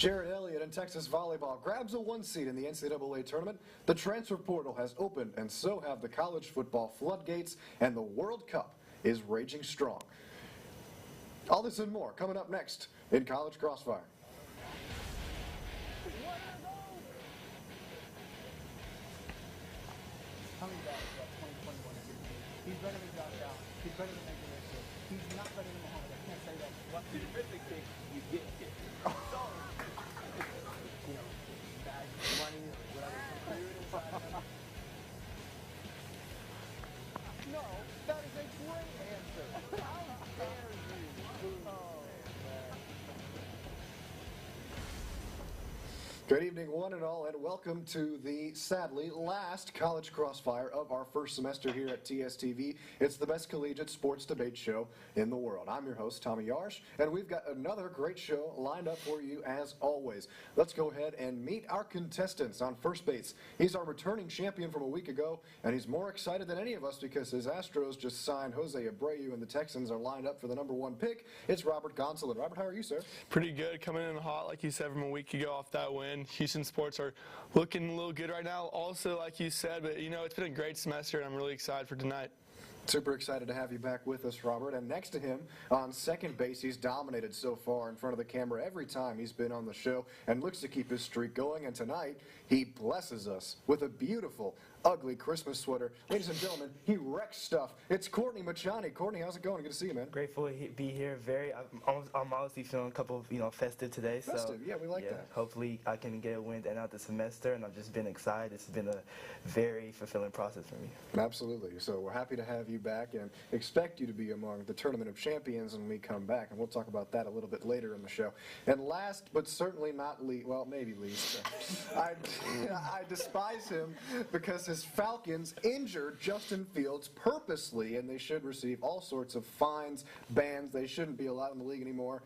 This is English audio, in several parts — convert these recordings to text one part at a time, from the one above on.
Jared Elliott and Texas volleyball grabs a 1 seed in the NCAA tournament. The transfer portal has opened, and so have the college football floodgates, and the World Cup is raging strong. All this and more coming up next in College Crossfire. Coming back to that 2021 MVP. He's better than Josh Allen. He's better than Andrew Richard. He's not better than Muhammad. I can't say that. What the really think you get it. You know, bag money, whatever. No, that is a great answer. How dare you? Oh, man. Good evening, one and all, and welcome to the, sadly, last College Crossfire of our first semester here at TSTV. It's the best collegiate sports debate show in the world. I'm your host, Tommy Yarrish, and we've got another great show lined up for you as always. Let's go ahead and meet our contestants. On first base, he's our returning champion from a week ago, and he's more excited than any of us because his Astros just signed Jose Abreu, and the Texans are lined up for the #1 pick. It's Robert Gonsulin. Robert, how are you, sir? Pretty good, coming in hot, like you said, from a week ago off that win. Houston sports are looking a little good right now, also, like you said, but, you know, it's been a great semester, and I'm really excited for tonight. Super excited to have you back with us, Robert. And next to him, on second base, he's dominated so far in front of the camera every time he's been on the show and looks to keep his streak going. And tonight, he blesses us with a beautiful, ugly Christmas sweater. Ladies and gentlemen, he wrecks stuff. It's Courtney Machani. Courtney, how's it going? Good to see you, man. Grateful to be here. I'm honestly feeling a couple of, festive today. Festive, yeah, we like that. Hopefully I can get a win to end out the semester, and I've just been excited. It's been a very fulfilling process for me. Absolutely. So we're happy to have you back and expect you to be among the Tournament of Champions when we come back, and we'll talk about that a little bit later in the show. And last, but certainly not least, well, maybe least, I despise him because his Falcons injured Justin Fields purposely, and they should receive all sorts of fines, bans. They shouldn't be allowed in the league anymore.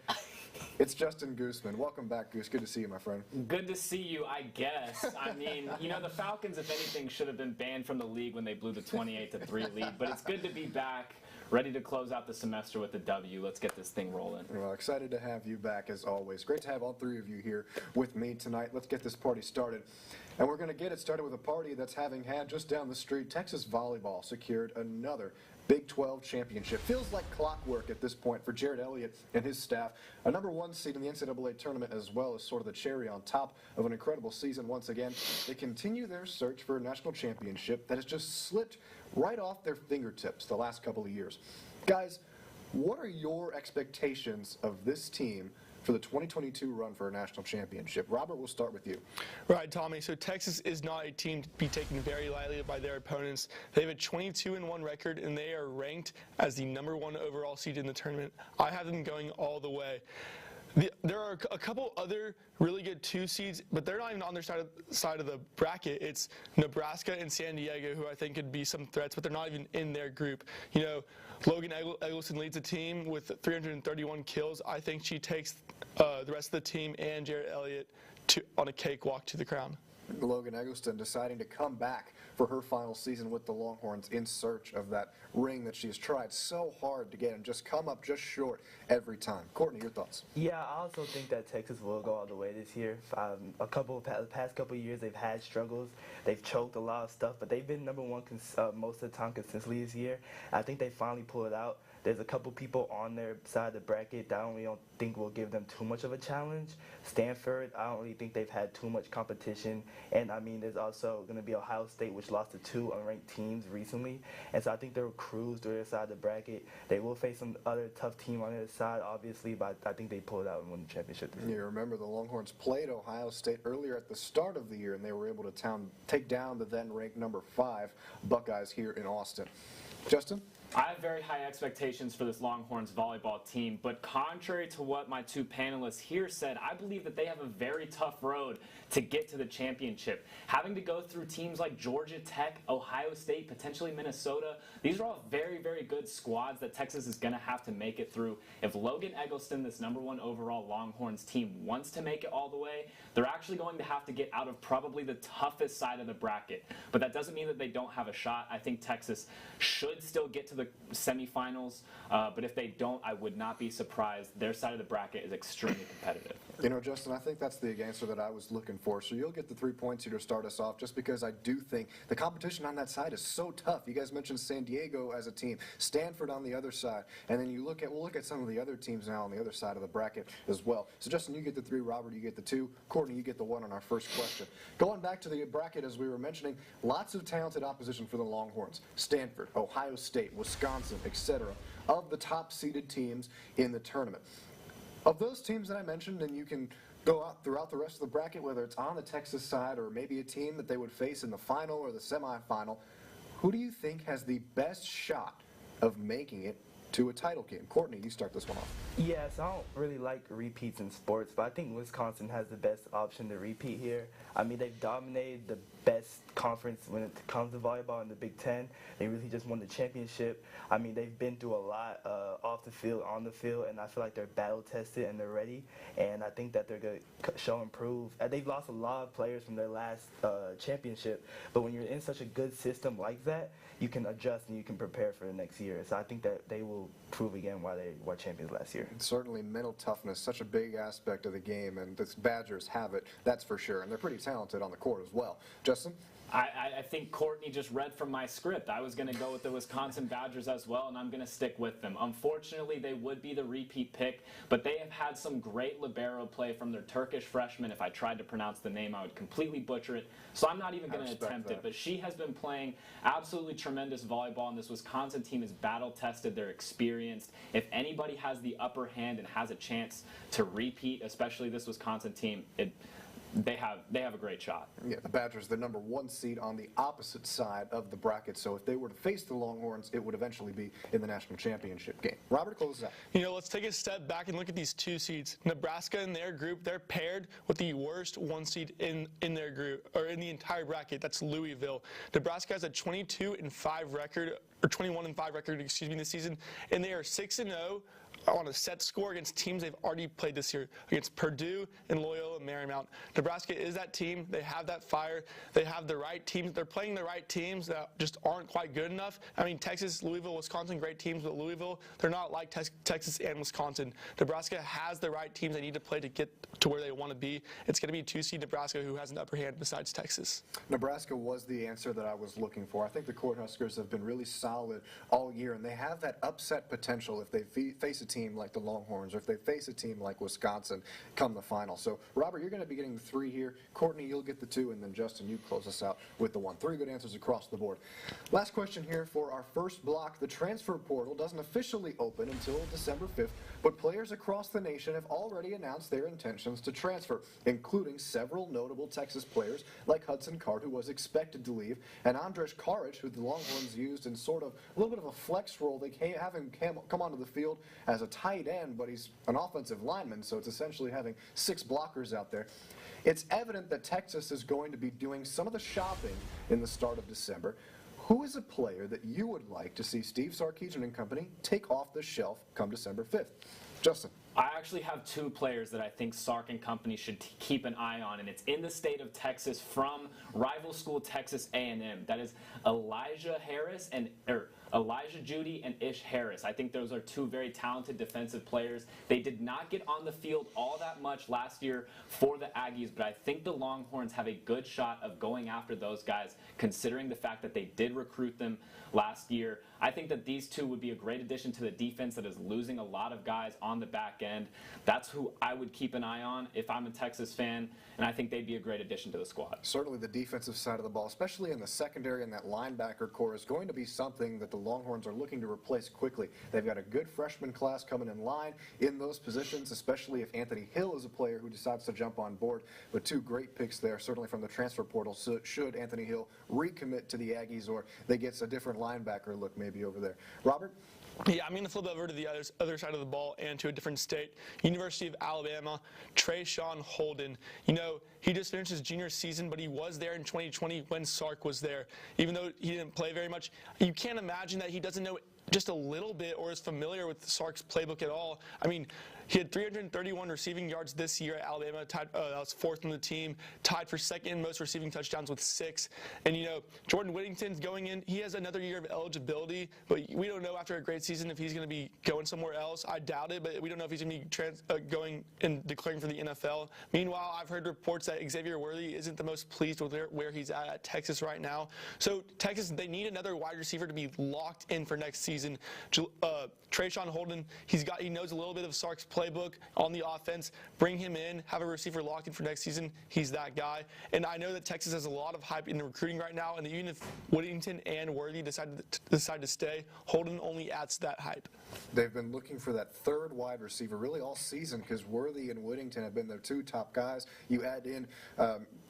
It's Justin Goosman. Welcome back, Goose. Good to see you, my friend. Good to see you, I guess. I mean, you know, the Falcons, if anything, should have been banned from the league when they blew the 28-3 lead. But it's good to be back, ready to close out the semester with a W. Let's get this thing rolling. Well, excited to have you back as always. Great to have all three of you here with me tonight. Let's get this party started. And we're going to get it started with a party that's having had just down the street. Texas volleyball secured another Big 12 championship. Feels like clockwork at this point for Jared Elliott and his staff. A #1 seed in the NCAA tournament, as well as sort of the cherry on top of an incredible season once again. They continue their search for a national championship that has just slipped right off their fingertips the last couple of years. Guys, what are your expectations of this team for the 2022 run for a national championship? Robert, we'll start with you. Right, Tommy. So Texas is not a team to be taken very lightly by their opponents. They have a 22-1 record, and they are ranked as the #1 overall seed in the tournament. I have them going all the way. There are a couple other really good 2 seeds, but they're not even on their side of the bracket. It's Nebraska and San Diego, who I think could be some threats, but they're not even in their group. You know, Logan Eggleston leads the team with 331 kills. I think she takes the rest of the team and Jared Elliott on a cakewalk to the crown. Logan Eggleston deciding to come back for her final season with the Longhorns in search of that ring that she's tried so hard to get and just come up just short every time. Courtney, your thoughts? Yeah, I also think that Texas will go all the way this year. The past couple of years, they've had struggles. They've choked a lot of stuff, but they've been #1 most of the time consistently this year. I think they finally pull it out. There's a couple people on their side of the bracket that I don't think will give them too much of a challenge. Stanford, I don't really think they've had too much competition. And, I mean, there's also going to be Ohio State, which lost to 2 unranked teams recently. And so I think they'll cruise to their side of the bracket. They will face some other tough team on their side, obviously, but I think they pull it out and win the championship this year. You remember the Longhorns played Ohio State earlier at the start of the year, and they were able to take down the then-ranked #5 Buckeyes here in Austin. Justin? I have very high expectations for this Longhorns volleyball team, but contrary to what my 2 panelists here said, I believe that they have a very tough road to get to the championship. Having to go through teams like Georgia Tech, Ohio State, potentially Minnesota, these are all very, very good squads that Texas is going to have to make it through. If Logan Eggleston, this #1 overall Longhorns team, wants to make it all the way, they're actually going to have to get out of probably the toughest side of the bracket. But that doesn't mean that they don't have a shot. I think Texas should still get to the semifinals, but if they don't, I would not be surprised. Their side of the bracket is extremely competitive. You know, Justin, I think that's the answer that I was looking for. So you'll get the 3 points here to start us off, just because I do think the competition on that side is so tough. You guys mentioned San Diego as a team, Stanford on the other side, and then we'll look at some of the other teams now on the other side of the bracket as well. So Justin, you get the 3, Robert, you get the 2, Courtney, you get the 1 on our first question. Going back to the bracket, as we were mentioning, lots of talented opposition for the Longhorns. Stanford, Ohio State, Wisconsin, etc. of the top-seeded teams in the tournament. Of those teams that I mentioned, and you can go out throughout the rest of the bracket, whether it's on the Texas side or maybe a team that they would face in the final or the semifinal, who do you think has the best shot of making it to a title game? Courtney, you start this one off. Yes, I don't really like repeats in sports, but I think Wisconsin has the best option to repeat here. I mean, they've dominated the best conference when it comes to volleyball in the Big Ten. They really just won the championship. I mean, they've been through a lot off the field, on the field, and I feel like they're battle-tested and they're ready, and I think that they're going to show improve. They've lost a lot of players from their last championship, but when you're in such a good system like that, you can adjust and you can prepare for the next year. So I think that they will prove again why they were champions last year. And certainly mental toughness, such a big aspect of the game, and the Badgers have it, that's for sure. And they're pretty talented on the court as well. Justin? I think Courtney just read from my script. I was going to go with the Wisconsin Badgers as well, and I'm going to stick with them. Unfortunately, they would be the repeat pick, but they have had some great libero play from their Turkish freshman. If I tried to pronounce the name, I would completely butcher it, so I'm not even going to attempt it. But she has been playing absolutely tremendous volleyball, and this Wisconsin team is battle-tested. They're experienced. If anybody has the upper hand and has a chance to repeat, especially this Wisconsin team, they have a great shot. Yeah, the Badgers, the number 1 seed on the opposite side of the bracket. So if they were to face the Longhorns, it would eventually be in the national championship game. Robert, close out. You know, let's take a step back and look at these 2 seeds. Nebraska in their group, they're paired with the worst 1 seed in their group, or in the entire bracket. That's Louisville. Nebraska has a 22-5 record, or 21-5 record, excuse me, this season, and they are 6-0 on a set score against teams they've already played this year, against Purdue and Loyola Marymount. Nebraska is that team. They have that fire. They have the right teams. They're playing the right teams that just aren't quite good enough. I mean, Texas, Louisville, Wisconsin, great teams, but Louisville, they're not like Texas and Wisconsin. Nebraska has the right teams they need to play to get to where they want to be. It's going to be 2-seed Nebraska, who has an upper hand besides Texas. Nebraska was the answer that I was looking for. I think the Cornhuskers have been really solid all year, and they have that upset potential if they face a team like the Longhorns, or if they face a team like Wisconsin come the final. So, Robert, you're going to be getting the 3 here. Courtney, you'll get the 2, and then Justin, you close us out with the 1. 3 good answers across the board. Last question here for our first block. The transfer portal doesn't officially open until December 5th, but players across the nation have already announced their intentions to transfer, including several notable Texas players like Hudson Card, who was expected to leave, and Andres Karic, who the Longhorns used in sort of a little bit of a flex role. They have him come onto the field as a tight end, but he's an offensive lineman, so it's essentially having 6 blockers out there. It's evident that Texas is going to be doing some of the shopping in the start of December. Who is a player that you would like to see Steve Sarkisian and company take off the shelf come December 5th? Justin. I actually have 2 players that I think Sark and company should keep an eye on, and it's in the state of Texas from rival school Texas A&M. That is Elijah Judy and Ish Harris. I think those are 2 very talented defensive players. They did not get on the field all that much last year for the Aggies, but I think the Longhorns have a good shot of going after those guys, considering the fact that they did recruit them last year. I think that these 2 would be a great addition to the defense that is losing a lot of guys on the back end. That's who I would keep an eye on if I'm a Texas fan, and I think they'd be a great addition to the squad. Certainly the defensive side of the ball, especially in the secondary and that linebacker core, is going to be something that the Longhorns are looking to replace quickly. They've got a good freshman class coming in line in those positions, especially if Anthony Hill is a player who decides to jump on board. But 2 great picks there, certainly from the transfer portal. So should Anthony Hill recommit to the Aggies, or they get a different linebacker look maybe over there. Robert? Yeah, I'm going to flip over to the other side of the ball and to a different state. University of Alabama, Trayshawn Holden. You know, he just finished his junior season, but he was there in 2020 when Sark was there. Even though he didn't play very much, you can't imagine that he doesn't know just a little bit or is familiar with Sark's playbook at all. I mean, He had 331 receiving yards this year at Alabama. That was 4th on the team. Tied for 2nd most receiving touchdowns with 6. And, Jordan Whittington's going in. He has another year of eligibility, but we don't know after a great season if he's going to be going somewhere else. I doubt it, but we don't know if he's going to be going and declaring for the NFL. Meanwhile, I've heard reports that Xavier Worthy isn't the most pleased with where he's at Texas right now. So Texas, they need another wide receiver to be locked in for next season. Trayshawn Holden, he knows a little bit of Sark's playbook on the offense. Bring him in, have a receiver locked in for next season. He's that guy. And I know that Texas has a lot of hype in the recruiting right now, and even if Whittington and Worthy decide to stay, Holden only adds to that hype. They've been looking for that third wide receiver really all season because Worthy and Whittington have been their 2 top guys. You add in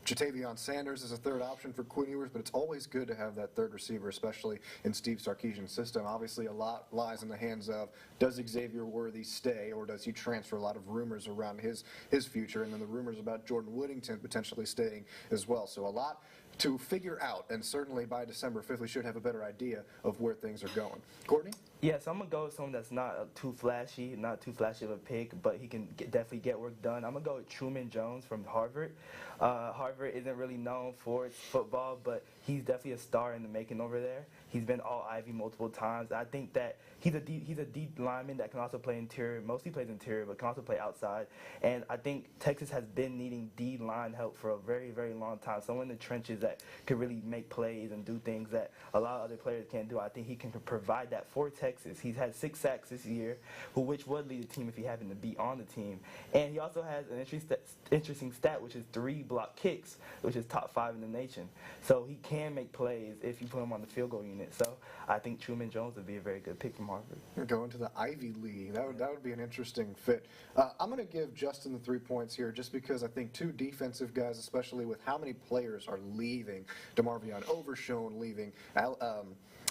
Jatavion Sanders as a third option for Quinn Ewers, but it's always good to have that third receiver, especially in Steve Sarkisian's system. Obviously, a lot lies in the hands of, does Xavier Worthy stay or does he transfer? A lot of rumors around his future, and then the rumors about Jordan Whittington potentially staying as well. So a lot to figure out, and certainly by December 5th, we should have a better idea of where things are going. Courtney? Yes, I'm going to go with someone that's not too flashy of a pick, but he can definitely get work done. I'm going to go with Truman Jones from Harvard. Harvard isn't really known for its football, but he's definitely a star in the making over there. He's been All-Ivy multiple times. I think that he's a deep lineman that can also play interior, mostly plays interior, but can also play outside. And I think Texas has been needing D-line help for a very, very long time. Someone in the trenches that could really make plays and do things that a lot of other players can't do. I think he can provide that for Texas. He's had 6 sacks this year, which would lead the team if he happened to be on the team. And he also has an interesting stat, which is 3 block kicks, which is top 5 in the nation. So he can make plays if you put him on the field goal unit. So I think Truman Jones would be a very good pick from Harvard. Going to the Ivy League. That would be an interesting fit. I'm going to give Justin the 3 points here just because I think 2 defensive guys, especially with how many players are leaving. DeMarvion Overshone leaving.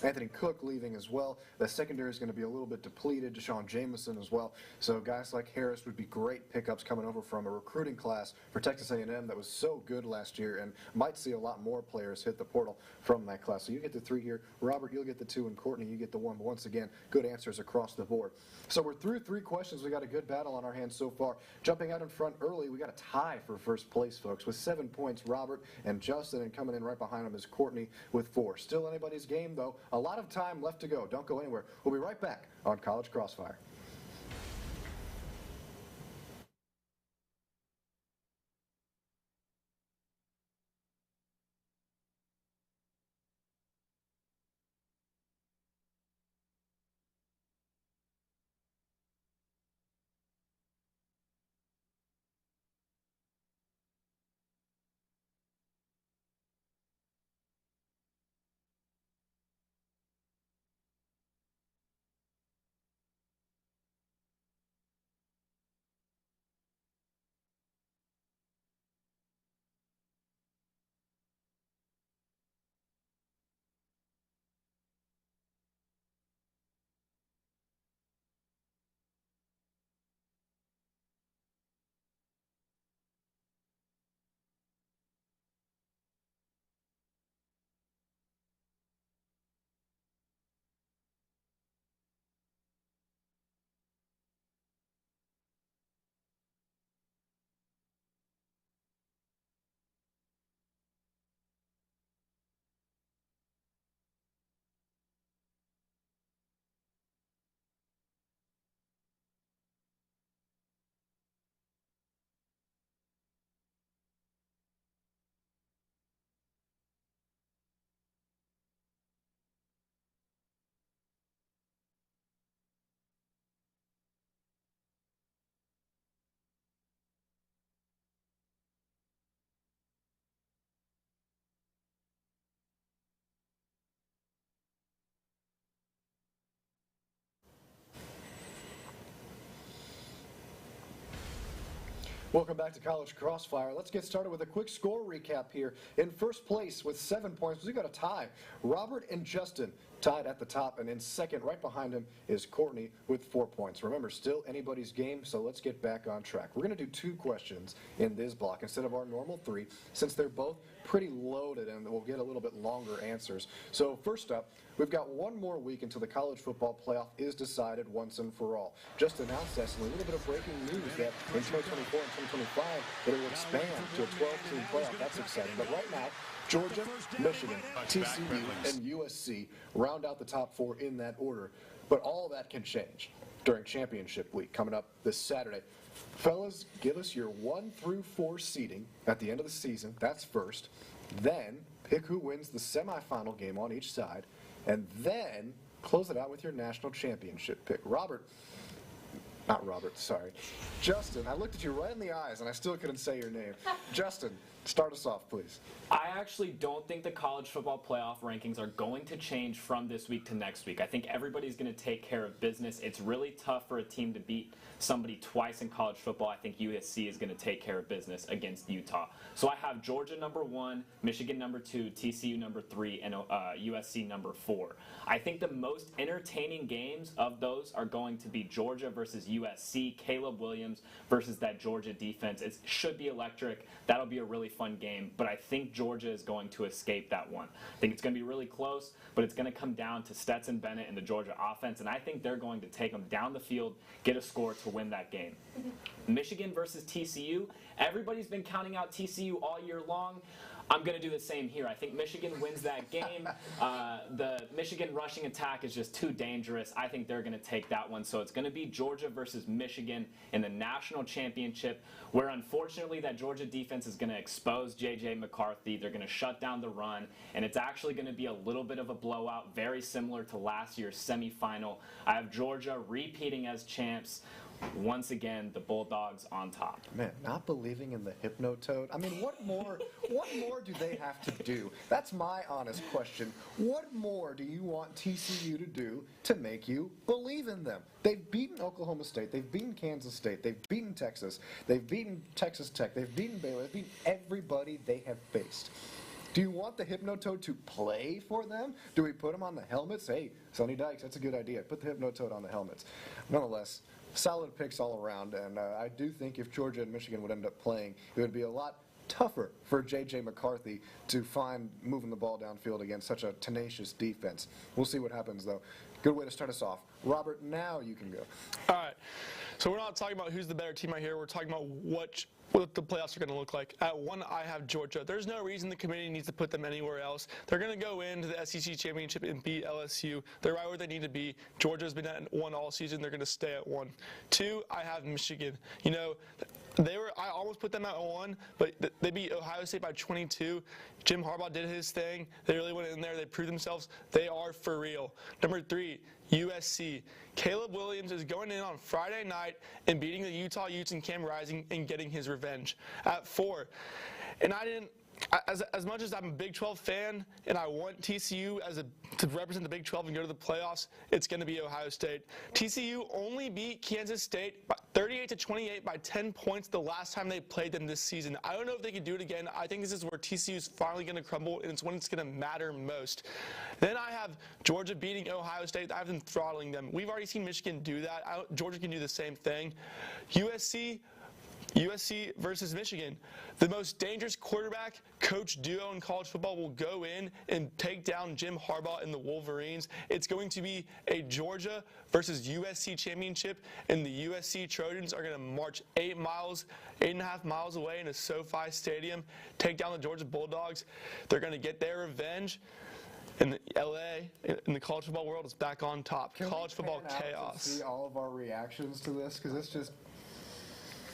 Anthony Cook leaving as well. The secondary is going to be a little bit depleted. Deshaun Jameson as well. So guys like Harris would be great pickups coming over from a recruiting class for Texas A&M that was so good last year and might see a lot more players hit the portal from that class. So you get the 3 here. Robert, you'll get the 2, and Courtney, you get the 1. But once again, good answers across the board. So we're through 3 questions. We got a good battle on our hands so far. Jumping out in front early, we got a tie for first place, folks, with 7 points, Robert and Justin, and coming in right behind them is Courtney with 4. Still anybody's game, though. A lot of time left to go. Don't go anywhere. We'll be right back on College Crossfire. Welcome back to College Crossfire. Let's get started with a quick score recap here. In first place with 7 points, we got a tie. Robert and Justin tied at the top, and in second, right behind him, is Courtney with 4 points. Remember, still anybody's game, so let's get back on track. We're going to do 2 questions in this block instead of our normal 3, since they're both pretty loaded, and we'll get a little bit longer answers. So first up, we've got 1 more week until the college football playoff is decided once and for all. Just announced this, and a little bit of breaking news that in 2024 and 2025, that it will expand to a 12-team playoff. That's exciting. But right now, Georgia, Michigan, TCU, and USC round out the top 4 in that order. But all that can change during championship week coming up this Saturday. Fellas, give us your 1 through 4 seeding at the end of the season. That's first. Then pick who wins the semifinal game on each side. And then close it out with your national championship pick. Justin, I looked at you right in the eyes and I still couldn't say your name. Justin, start us off, please. I actually don't think the college football playoff rankings are going to change from this week to next week. I think everybody's going to take care of business. It's really tough for a team to beat somebody twice in college football. I think USC is going to take care of business against Utah. So I have Georgia number 1, Michigan number 2, TCU number 3, and USC number 4. I think the most entertaining games of those are going to be Georgia versus USC, Caleb Williams versus that Georgia defense. It should be electric. That'll be a really fun game, but I think Georgia is going to escape that one. I think it's going to be really close, but it's going to come down to Stetson Bennett and the Georgia offense, and I think they're going to take them down the field, get a score to win that game. Michigan versus TCU. Everybody's been counting out TCU all year long. I'm going to do the same here. I think Michigan wins that game. The Michigan rushing attack is just too dangerous. I think they're going to take that one. So it's going to be Georgia versus Michigan in the national championship, where unfortunately that Georgia defense is going to expose J.J. McCarthy. They're going to shut down the run, and it's actually going to be a little bit of a blowout, very similar to last year's semifinal. I have Georgia repeating as champs. Once again, the Bulldogs on top. Man, not believing in the Hypnotoad. I mean, what more do they have to do? That's my honest question. What more do you want TCU to do to make you believe in them? They've beaten Oklahoma State. They've beaten Kansas State. They've beaten Texas. They've beaten Texas Tech. They've beaten Baylor. They've beaten everybody they have faced. Do you want the Hypnotoad to play for them? Do we put them on the helmets? Hey, Sonny Dykes, that's a good idea. Put the Hypnotoad on the helmets. Nonetheless, solid picks all around, and I do think if Georgia and Michigan would end up playing, it would be a lot tougher for J.J. McCarthy to find moving the ball downfield against such a tenacious defense. We'll see what happens, though. Good way to start us off. Robert, now you can go. All right. So we're not talking about who's the better team right here. We're talking about what the playoffs are going to look like. At 1, I have Georgia. There's no reason the committee needs to put them anywhere else. They're going to go into the SEC championship and beat LSU. They're right where they need to be. Georgia's been at 1 all season. They're going to stay at 1. 2, I have Michigan. You know, I almost put them at 1, but they beat Ohio State by 22. Jim Harbaugh did his thing. They really went in there. They proved themselves. They are for real. Number 3, USC. Caleb Williams is going in on Friday night and beating the Utah Utes and Cam Rising and getting his revenge. At 4, and as much as I'm a Big 12 fan and I want TCU to represent the Big 12 and go to the playoffs, it's going to be Ohio State. TCU only beat Kansas State by 38-28 by 10 points the last time they played them this season. I don't know if they can do it again. I think this is where TCU is finally going to crumble, and it's when it's going to matter most. Then I have Georgia beating Ohio State. I have them throttling them. We've already seen Michigan do that. Georgia can do the same thing. USC versus Michigan. The most dangerous quarterback coach duo in college football will go in and take down Jim Harbaugh and the Wolverines. It's going to be a Georgia versus USC championship, and the USC Trojans are going to march 8.5 miles away in a SoFi Stadium, take down the Georgia Bulldogs. They're going to get their revenge. And LA, in the college football world, is back on top. College football chaos. See all of our reactions to this, because it's just...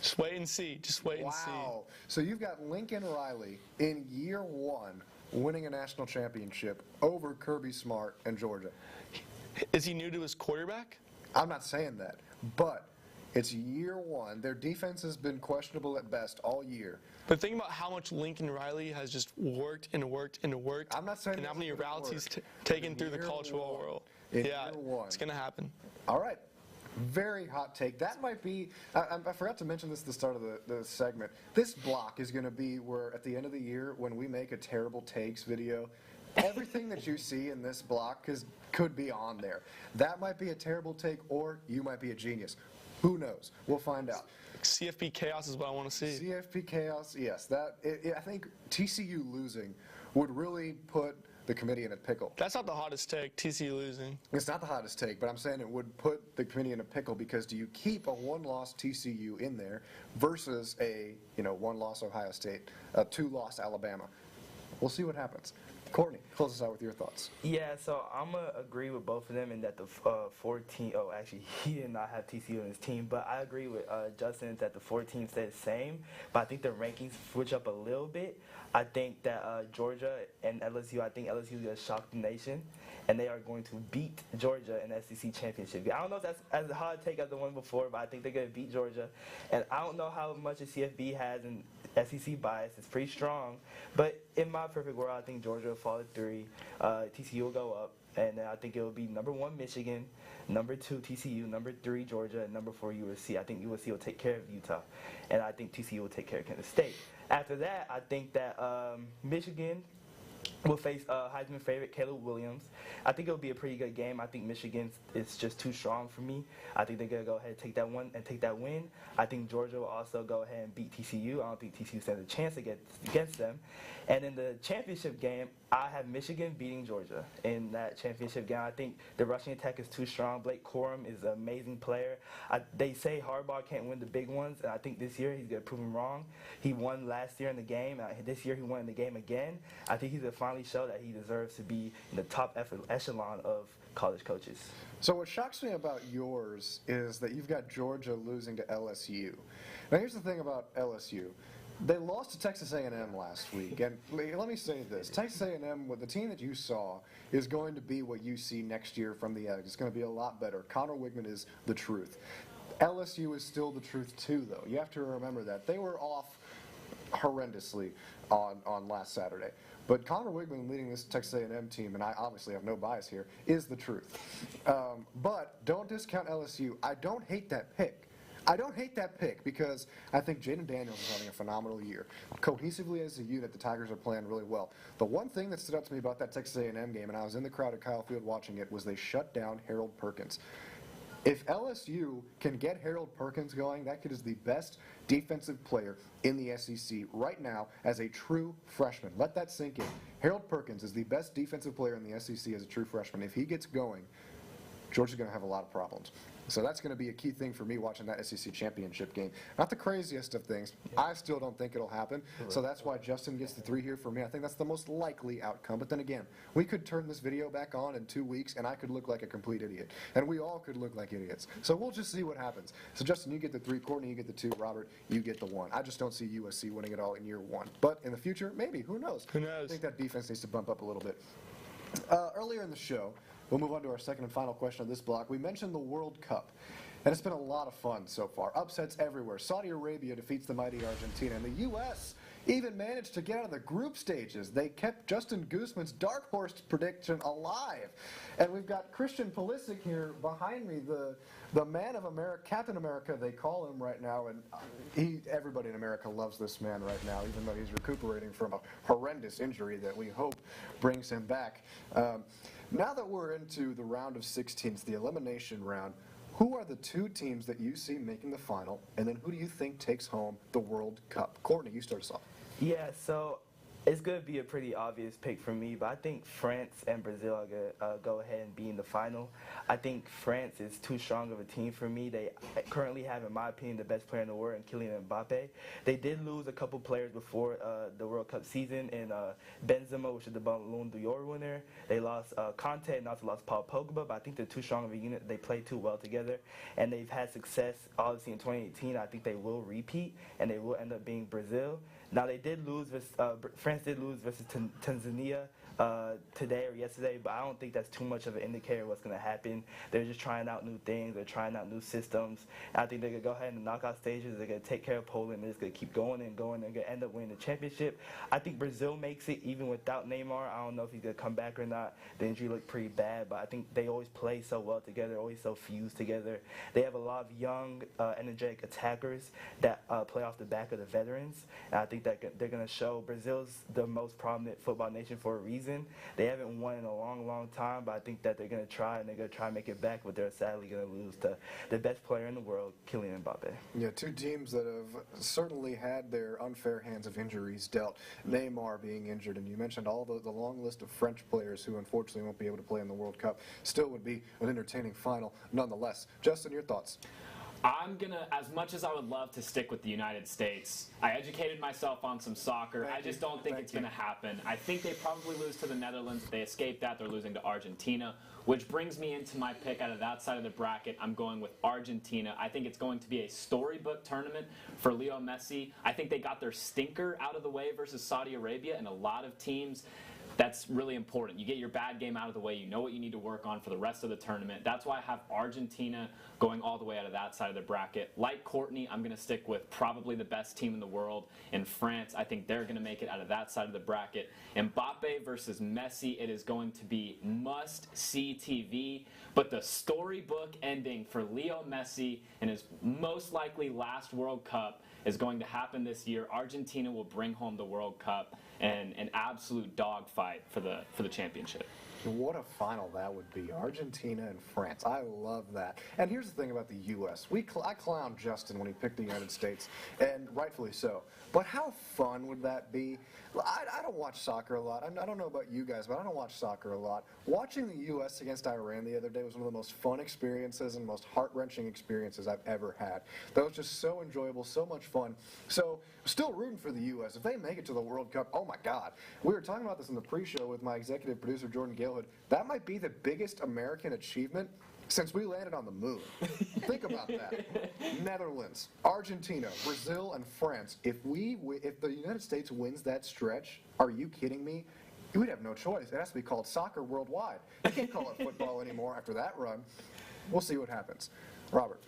Just wait and see. Just wait and see. Wow. So you've got Lincoln Riley in year 1 winning a national championship over Kirby Smart and Georgia. Is he new to his quarterback? I'm not saying that, but it's year 1. Their defense has been questionable at best all year. But think about how much Lincoln Riley has just worked and worked and worked. I'm not saying and how many routes he's taken through the college football world. Yeah, it's going to happen. All right. Very hot take. That might be, I forgot to mention this at the start of the segment. This block is going to be where at the end of the year when we make a terrible takes video, Everything that you see in this block could be on there. That might be a terrible take, or you might be a genius. Who knows? We'll find out. CFP chaos is what I want to see. CFP chaos, yes. I think TCU losing would really put the committee in a pickle. That's not the hottest take, TCU losing. It's not the hottest take, but I'm saying it would put the committee in a pickle because do you keep a one-loss TCU in there versus a one-loss Ohio State, a two-loss Alabama? We'll see what happens. Courtney, close us out with your thoughts. Yeah, so I'm going to agree with both of them in that the 14, actually, he did not have TCU in his team, but I agree with Justin that the 4 teams stay the same, but I think the rankings switch up a little bit. I think that Georgia and LSU, I think LSU is going to shock the nation, and they are going to beat Georgia in the SEC championship. I don't know if that's as hard a take as the one before, but I think they're going to beat Georgia, and I don't know how much a CFB has in SEC bias. It's pretty strong, but in my perfect world, I think Georgia will fall at 3, TCU will go up, and I think it will be number 1 Michigan, number 2 TCU, number 3 Georgia, and number 4 USC. I think USC will take care of Utah, and I think TCU will take care of Kansas State. After that, I think that Michigan will face Heisman favorite Caleb Williams. I think it'll be a pretty good game. I think Michigan is just too strong for me. I think they're going to go ahead and take that one and take that win. I think Georgia will also go ahead and beat TCU. I don't think TCU stands a chance against them. And in the championship game, I have Michigan beating Georgia in that championship game. I think the rushing attack is too strong. Blake Corum is an amazing player. They say Harbaugh can't win the big ones, and I think this year he's going to prove them wrong. He won last year in the game. This year he won in the game again. I think he's going to finally show that he deserves to be in the top echelon of college coaches. So what shocks me about yours is that you've got Georgia losing to LSU. Now here's the thing about LSU. They lost to Texas A&M last week, and let me say this. Texas A&M, with the team that you saw, is going to be what you see next year from the Eggs. It's going to be a lot better. Connor Wigman is the truth. LSU is still the truth, too, though. You have to remember that. They were off horrendously on last Saturday. But Connor Wigman leading this Texas A&M team, and I obviously have no bias here, is the truth. But don't discount LSU. I don't hate that pick. I don't hate that pick because I think Jaden Daniels is having a phenomenal year. Cohesively as a unit, the Tigers are playing really well. The one thing that stood out to me about that Texas A&M game, and I was in the crowd at Kyle Field watching it, was they shut down Harold Perkins. If LSU can get Harold Perkins going, that kid is the best defensive player in the SEC right now as a true freshman. Let that sink in. Harold Perkins is the best defensive player in the SEC as a true freshman. If he gets going, Georgia's going to have a lot of problems. So that's going to be a key thing for me watching that SEC championship game. Not the craziest of things. I still don't think it'll happen. So that's why Justin gets the 3 here for me. I think that's the most likely outcome. But then again, we could turn this video back on in 2 weeks, and I could look like a complete idiot. And we all could look like idiots. So we'll just see what happens. So Justin, you get the 3. Courtney, you get the 2. Robert, you get the 1. I just don't see USC winning it all in year 1. But in the future, maybe. Who knows? Who knows? I think that defense needs to bump up a little bit. Earlier in the show, we'll move on to our second and final question of this block. We mentioned the World Cup, and it's been a lot of fun so far. Upsets everywhere. Saudi Arabia defeats the mighty Argentina, and the U.S. even managed to get out of the group stages. They kept Justin Goosman's dark horse prediction alive. And we've got Christian Pulisic here behind me, the man of America, Captain America, they call him right now, and everybody in America loves this man right now, even though he's recuperating from a horrendous injury that we hope brings him back. Now that we're into the round of 16s, the elimination round, who are the 2 teams that you see making the final, and then who do you think takes home the World Cup? Courtney, you start us off. Yeah, so it's going to be a pretty obvious pick for me, but I think France and Brazil are going to go ahead and be in the final. I think France is too strong of a team for me. They currently have, in my opinion, the best player in the world in Kylian Mbappe. They did lose a couple players before the World Cup season in Benzema, which is the Ballon d'Or winner. They lost Conte and also lost Paul Pogba, but I think they're too strong of a unit. They play too well together, and they've had success, obviously, in 2018. I think they will repeat, and they will end up being Brazil. Now, they did lose, France did lose versus Tanzania today or yesterday, but I don't think that's too much of an indicator of what's going to happen. They're just trying out new things. They're trying out new systems. I think they're going to go ahead in the knockout stages. They're going to take care of Poland. They're just going to keep going and going. They're going to end up winning the championship. I think Brazil makes it even without Neymar. I don't know if he's going to come back or not. The injury looked pretty bad, but I think they always play so well together, always so fused together. They have a lot of young, energetic attackers that play off the back of the veterans, and I think think that they're going to show Brazil's the most prominent football nation for a reason. They haven't won in a long, long time, but I think that they're going to try, and they're going to try and make it back, but they're sadly going to lose to the best player in the world, Kylian Mbappe. Yeah, two teams that have certainly had their unfair hands of injuries dealt. Neymar being injured, and you mentioned all the long list of French players who unfortunately won't be able to play in the World Cup. Still would be an entertaining final nonetheless. Justin, your thoughts? I'm going to, as much as I would love to stick with the United States, I educated myself on some soccer. I just don't think it's going to happen. I think they probably lose to the Netherlands. If they escape that, they're losing to Argentina, which brings me into my pick out of that side of the bracket. I'm going with Argentina. I think it's going to be a storybook tournament for Leo Messi. I think they got their stinker out of the way versus Saudi Arabia, and a lot of teams, that's really important. You get your bad game out of the way. You know what you need to work on for the rest of the tournament. That's why I have Argentina going all the way out of that side of the bracket. Like Courtney, I'm going to stick with probably the best team in the world in France. I think they're going to make it out of that side of the bracket. Mbappe versus Messi, it is going to be must-see TV. But the storybook ending for Leo Messi in his most likely last World Cup is going to happen this year. Argentina will bring home the World Cup and an absolute dogfight for the championship. What a final that would be. Argentina and France. I love that. And here's the thing about the U.S. I clowned Justin when he picked the United States, and rightfully so. But how fun would that be? I don't watch soccer a lot. I don't know about you guys, but I don't watch soccer a lot. Watching the U.S. against Iran the other day was one of the most fun experiences and most heart-wrenching experiences I've ever had. That was just so enjoyable, so much fun. So, still rooting for the U.S. If they make it to the World Cup, oh my God. We were talking about this in the pre-show with my executive producer, Jordan Galehood. That might be the biggest American achievement since we landed on the moon. Think about that. Netherlands, Argentina, Brazil, and France. If the United States wins that stretch, are you kidding me? We'd have no choice. It has to be called soccer worldwide. They can't call it football anymore after that run. We'll see what happens. Robert.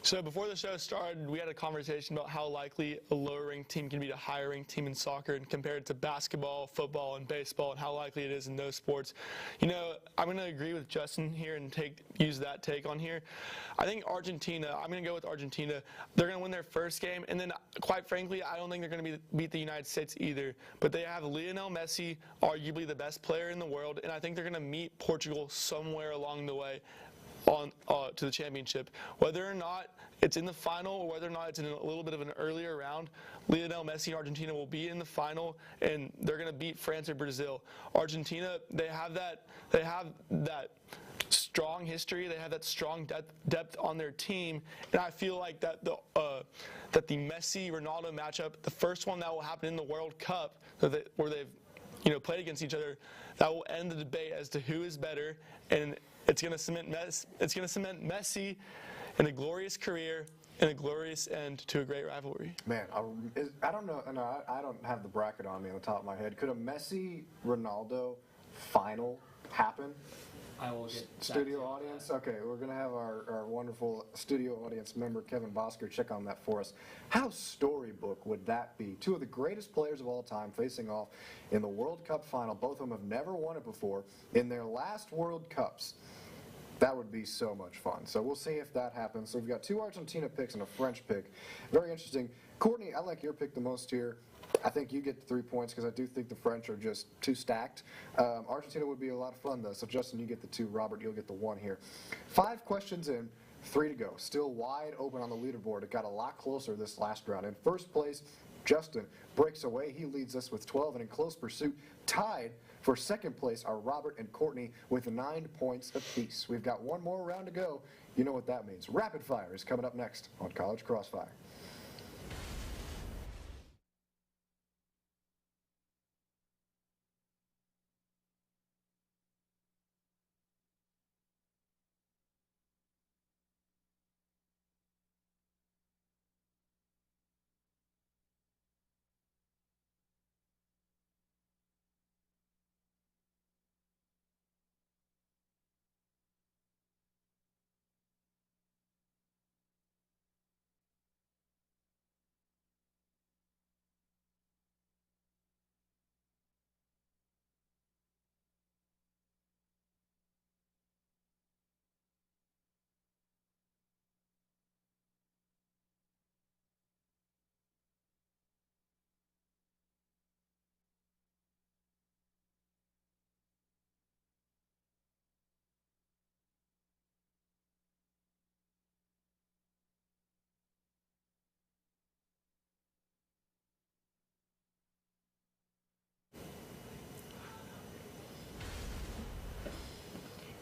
So before the show started, we had a conversation about how likely a lower-ranked team can beat a higher-ranked team in soccer, and compared to basketball, football, and baseball, and how likely it is in those sports. You know, I'm going to agree with Justin here and use that take on here. I think Argentina, I'm going to go with Argentina. They're going to win their first game, and then, quite frankly, I don't think they're going to beat the United States either. But they have Lionel Messi, arguably the best player in the world, and I think they're going to meet Portugal somewhere along the way to the championship. Whether or not it's in the final or whether or not it's in a little bit of an earlier round, Lionel Messi and Argentina will be in the final, and they're going to beat France or Brazil. Argentina, they have that strong history. They have that strong depth on their team, and I feel like that the Messi-Ronaldo matchup, the first one that will happen in the World Cup, where they've played against each other, that will end the debate as to who is better, and it's going to cement Messi in a glorious career and a glorious end to a great rivalry. Man, I don't know. No, I don't have the bracket on me on the top of my head. Could a Messi-Ronaldo final happen? I will get Studio audience? Okay, we're going to have our wonderful studio audience member, Kevin Bosker, check on that for us. How storybook would that be? Two of the greatest players of all time facing off in the World Cup final. Both of them have never won it before in their last World Cups. That would be so much fun. So we'll see if that happens. So we've got two Argentina picks and a French pick. Very interesting. Courtney, I like your pick the most here. I think you get the 3 points because I do think the French are just too stacked. Argentina would be a lot of fun, though. So, Justin, you get the 2. Robert, you'll get the 1 here. 5 questions in, 3 to go. Still wide open on the leaderboard. It got a lot closer this last round. In first place, Justin breaks away. He leads us with 12, and in close pursuit, tied for second place are Robert and Courtney with 9 points apiece. We've got one more round to go. You know what that means. Rapid Fire is coming up next on College Crossfire.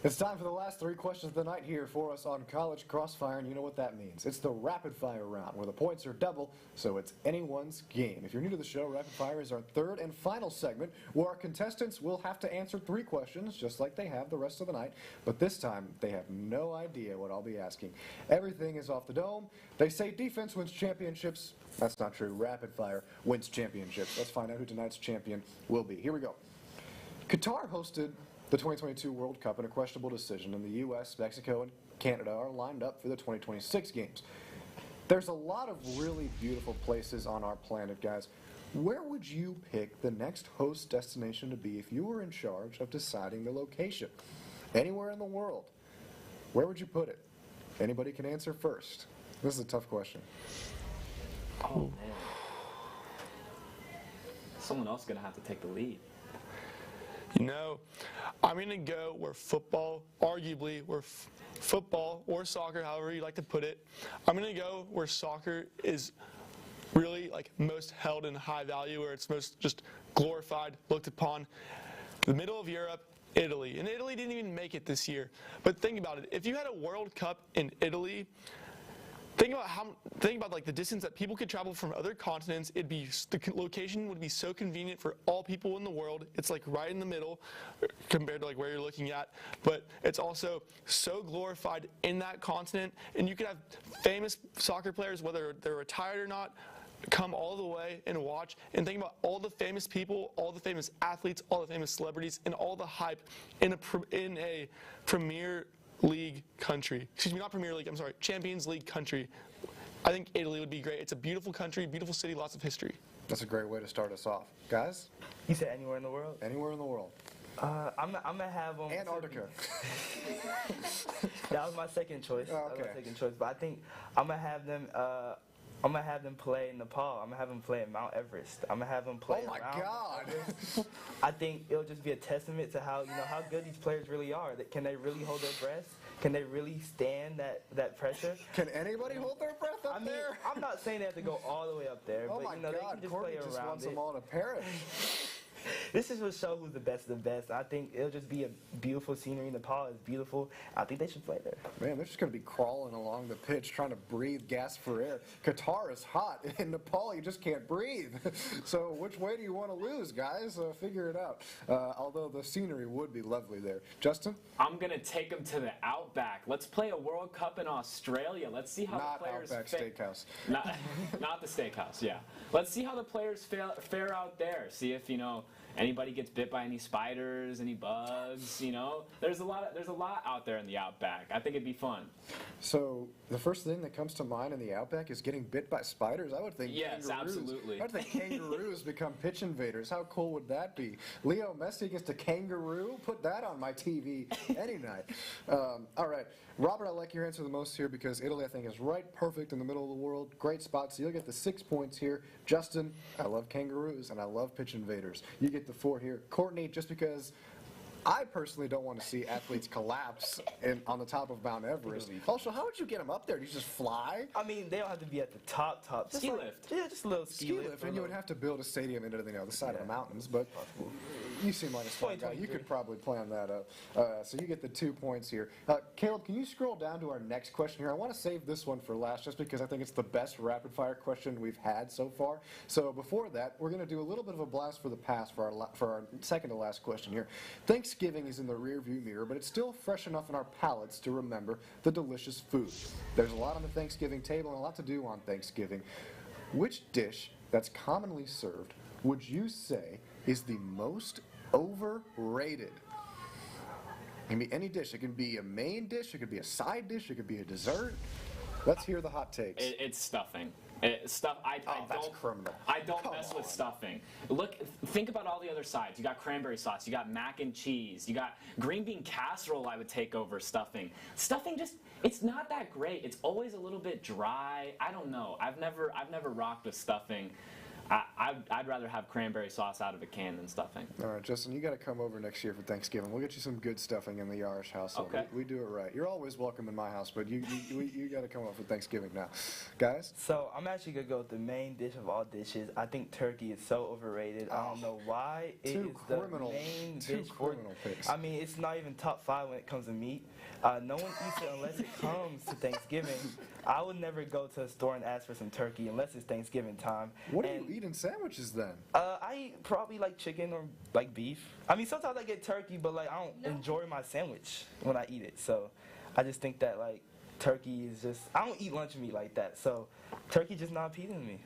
It's time for the last 3 questions of the night here for us on College Crossfire, and you know what that means. It's the rapid fire round where the points are double, so it's anyone's game. If you're new to the show, rapid fire is our third and final segment where our contestants will have to answer 3 questions just like they have the rest of the night, but this time they have no idea what I'll be asking. Everything is off the dome. They say defense wins championships. That's not true. Rapid fire wins championships. Let's find out who tonight's champion will be. Here we go. Qatar hosted the 2022 World Cup in a questionable decision, and the U.S., Mexico, and Canada are lined up for the 2026 games. There's a lot of really beautiful places on our planet, guys. Where would you pick the next host destination to be if you were in charge of deciding the location? Anywhere in the world. Where would you put it? Anybody can answer first. This is a tough question. Oh, man. Someone else is going to have to take the lead. You know, I'm going to go where football, arguably, where football or soccer, however you like to put it, I'm going to go where soccer is really like most held in high value, where it's most just glorified, looked upon. The middle of Europe, Italy. And Italy didn't even make it this year. But think about it. If you had a World Cup in Italy, think about like the distance that people could travel from other continents. The location would be so convenient for all people in the world. It's like right in the middle compared to like where you're looking at, but it's also so glorified in that continent, and you could have famous soccer players, whether they're retired or not, come all the way and watch, and think about all the famous people, all the famous athletes, all the famous celebrities, and all the hype in a Premier League country. Excuse me, not Premier League, I'm sorry, Champions League country. I think Italy would be great. It's a beautiful country, beautiful city, lots of history. That's a great way to start us off. Guys? You said anywhere in the world? Anywhere in the world. I'm gonna have them. Antarctica. That was my second choice. Oh, okay. That was my second choice, but I think I'm gonna have them. I'm gonna have them play in Nepal. I'm gonna have them play in Mount Everest. I'm gonna have them play. Oh my around. God! I think it'll just be a testament to how how good these players really are. Can they really hold their breath? Can they really stand that pressure? Can anybody hold their breath up there? I'm not saying they have to go all the way up there, Oh but my they God! can just Courtney play just around wants it. them all to perish. This is what show who's the best of the best. I think it'll just be a beautiful scenery. Nepal is beautiful. I think they should play there. Man, they're just going to be crawling along the pitch trying to breathe, gasp for air. Qatar is hot. In Nepal, you just can't breathe. So which way do you want to lose, guys? Figure it out. Although the scenery would be lovely there. Justin? I'm going to take them to the Outback. Let's play a World Cup in Australia. Let's see how Not the players Outback Steakhouse. Not the steakhouse, yeah. Let's see how the players fare out there. See if, anybody gets bit by any spiders, any bugs, There's a lot out there in the Outback. I think it'd be fun. So the first thing that comes to mind in the Outback is getting bit by spiders. I would think Yes, kangaroos. absolutely. I would think kangaroos become pitch invaders. How cool would that be? Leo Messi against a kangaroo? Put that on my TV any night. All right. Robert, I like your answer the most here because Italy, I think, is right perfect in the middle of the world. Great spot, so you'll get the 6 points here. Justin, I love kangaroos, and I love pitch invaders. You get the 4 here. Courtney, just because I personally don't want to see athletes collapse on the top of Mount Everest. Also, how would you get them up there? Do you just fly? I mean, they don't have to be at the top. Just Ski like- lift. Yeah, just a little ski lift. And you would have to build a stadium into the side of the mountains, but you seem like a smart guy. You could probably plan that up. So you get the 2 points here. Caleb, can you scroll down to our next question here? I want to save this one for last just because I think it's the best rapid fire question we've had so far. So before that, we're going to do a little bit of a blast for the past for our second to last question here. Thanksgiving is in the rearview mirror, but it's still fresh enough in our palates to remember the delicious food. There's a lot on the Thanksgiving table and a lot to do on Thanksgiving. Which dish that's commonly served would you say is the most overrated? It can be any dish. It can be a main dish, it could be a side dish, it could be a dessert. Let's hear the hot takes. It's stuffing. That's criminal. I don't mess with stuffing. Think about all the other sides. You got cranberry sauce. You got mac and cheese. You got green bean casserole. I would take over stuffing. Stuffing it's not that great. It's always a little bit dry. I don't know. I've never rocked with stuffing. I'd rather have cranberry sauce out of a can than stuffing. All right, Justin, you got to come over next year for Thanksgiving. We'll get you some good stuffing in the Yarrish household. Okay. We do it right. You're always welcome in my house, but you got to come over for Thanksgiving now. Guys? So I'm actually going to go with the main dish of all dishes. I think turkey is so overrated. I don't know why it is the main dish for picks. I mean, it's not even top 5 when it comes to meat. No one eats it unless it comes to Thanksgiving. I would never go to a store and ask for some turkey unless it's Thanksgiving time. What do you eat in sandwiches then? I eat probably like chicken or like beef. I mean, sometimes I get turkey, but like I don't enjoy my sandwich when I eat it. So I just think that like turkey is just, I don't eat lunch meat like that. So turkey just not appealing to me.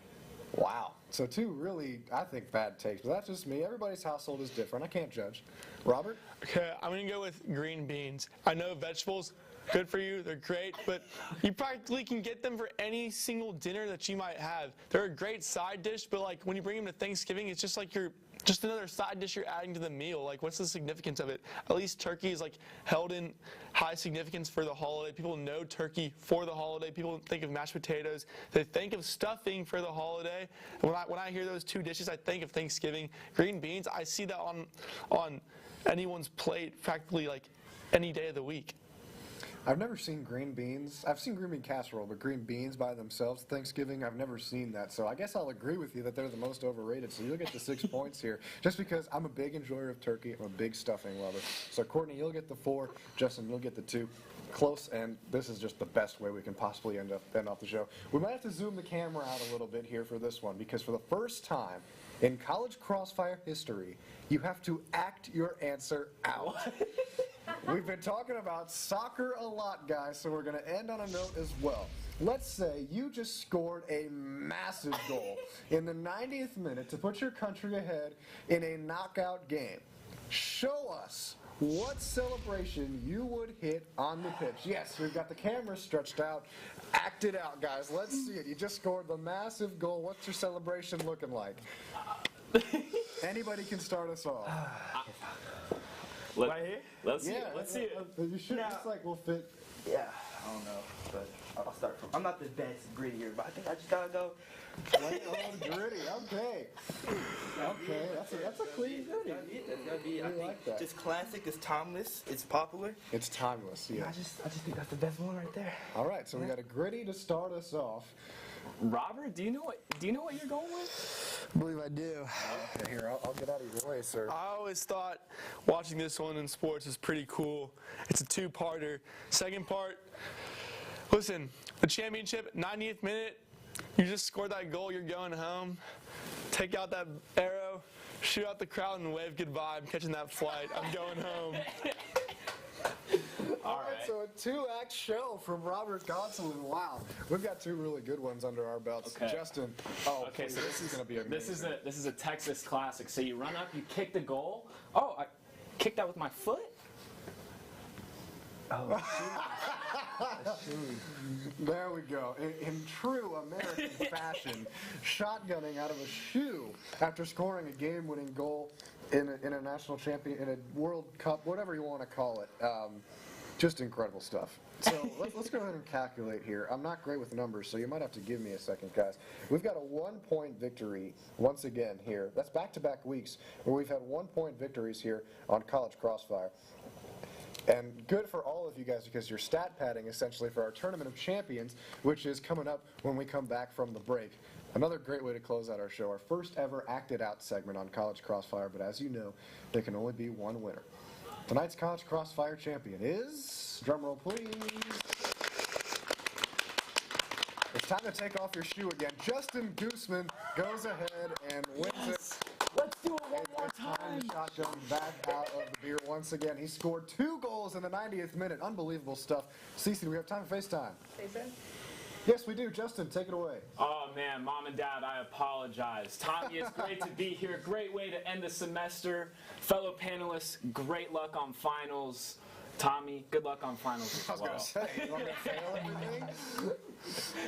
Wow. So two really, I think, bad takes. But that's just me. Everybody's household is different. I can't judge. Robert? Okay, I'm going to go with green beans. I know vegetables, good for you, they're great, but you practically can get them for any single dinner that you might have. They're a great side dish, but like when you bring them to Thanksgiving, it's just like just another side dish you're adding to the meal. Like, what's the significance of it? At least turkey is like held in high significance for the holiday. People know turkey for the holiday. People think of mashed potatoes. They think of stuffing for the holiday. And when I hear those two dishes, I think of Thanksgiving. Green beans, I see that on anyone's plate practically like any day of the week. I've never seen green beans. I've seen green bean casserole, but green beans by themselves Thanksgiving, I've never seen that. So I guess I'll agree with you that they're the most overrated. So you'll get the 6 points here, just because I'm a big enjoyer of turkey. I'm a big stuffing lover. So Courtney, you'll get the 4. Justin, you'll get the 2. Close, and this is just the best way we can possibly end off the show. We might have to zoom the camera out a little bit here for this one, because for the first time in College Crossfire history, you have to act your answer out. We've been talking about soccer a lot, guys, so we're going to end on a note as well. Let's say you just scored a massive goal in the 90th minute to put your country ahead in a knockout game. Show us what celebration you would hit on the pitch. Yes, we've got the camera stretched out. Act it out, guys. Let's see it. You just scored the massive goal. What's your celebration looking like? Anybody can start us off. Right here? Let's see it. Let's see it. You should just like we'll fit. Yeah, I don't know, but I'll start from. I'm not the best grittier, but I think I just gotta go. Plain old gritty. Okay. Okay. That's a clean gritty. That's gotta be. I We think like that. just classic. It's timeless. It's popular. It's timeless. Yeah. I just think that's the best one right there. All right. So we got a gritty to start us off. Robert, do you know what you're going with? I believe I do. Okay, here I'll get out of your way, sir. I always thought watching this one in sports was pretty cool. It's a 2-parter. Second part, listen, the championship, 90th minute, you just scored that goal, you're going home. Take out that arrow, shoot out the crowd, and wave goodbye. I'm catching that flight. I'm going home. All right, so a 2-act show from Robert Gonsulin. Wow, we've got 2 really good ones under our belts. Okay. Justin, Okay, so this is going to be amazing. this is a Texas classic. So you run up, you kick the goal. Oh, I kicked that with my foot. There we go. In true American fashion, shotgunning out of a shoe after scoring a game-winning goal in a national champion, in a World Cup, whatever you want to call it. Just incredible stuff. So let's go ahead and calculate here. I'm not great with numbers, so you might have to give me a second, guys. We've got a 1-point victory once again here. That's back-to-back weeks where we've had 1-point victories here on College Crossfire. And good for all of you guys, because you're stat padding essentially for our Tournament of Champions, which is coming up when we come back from the break. Another great way to close out our show, our first ever Acted Out segment on College Crossfire, but as you know, there can only be one winner. Tonight's College Crossfire champion is, drumroll please, it's time to take off your shoe again. Justin Goosman goes ahead and wins it. Let's do it one more It's time time. to shotgun back out of the beer once again. He scored 2 goals in the 90th minute. Unbelievable stuff. Cece, do we have time for FaceTime? Yes, we do. Justin, take it away. Oh man, Mom and Dad, I apologize. Tommy, it's great to be here. Great way to end the semester. Fellow panelists, great luck on finals. Tommy, good luck on finals as I was well. going to say, you want me to fail everything?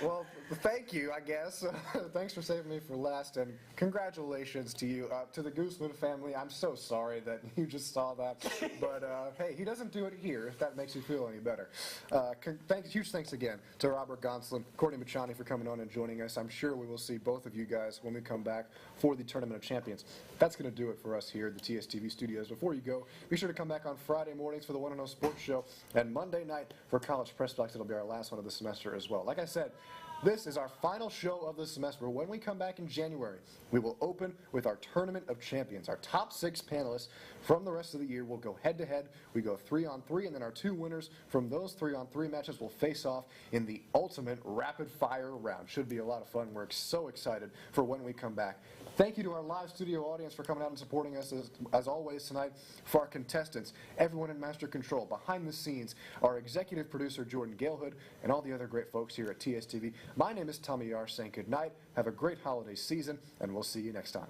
Well, thank you, I guess. Thanks for saving me for last, and congratulations to you. To the Goosman family, I'm so sorry that you just saw that. But, hey, he doesn't do it here, if that makes you feel any better. Huge thanks again to Robert Gonsulin, Courtney Machani for coming on and joining us. I'm sure we will see both of you guys when we come back for the Tournament of Champions. That's going to do it for us here at the TSTV studios. Before you go, be sure to come back on Friday mornings for the 1-0 Sports Show, and Monday night for College Press Box. It'll be our last one of the semester as well. Like I said, this is our final show of the semester. When we come back in January, we will open with our Tournament of Champions. Our top 6 panelists from the rest of the year will go head-to-head. We go 3-on-3, and then our 2 winners from those 3-on-3 matches will face off in the ultimate rapid-fire round. Should be a lot of fun. We're so excited for when we come back. Thank you to our live studio audience for coming out and supporting us as always tonight. For our contestants, everyone in Master Control, behind the scenes, our executive producer Jordan Galehood, and all the other great folks here at TSTV. My name is Tommy Yarrish saying good night, have a great holiday season, and we'll see you next time.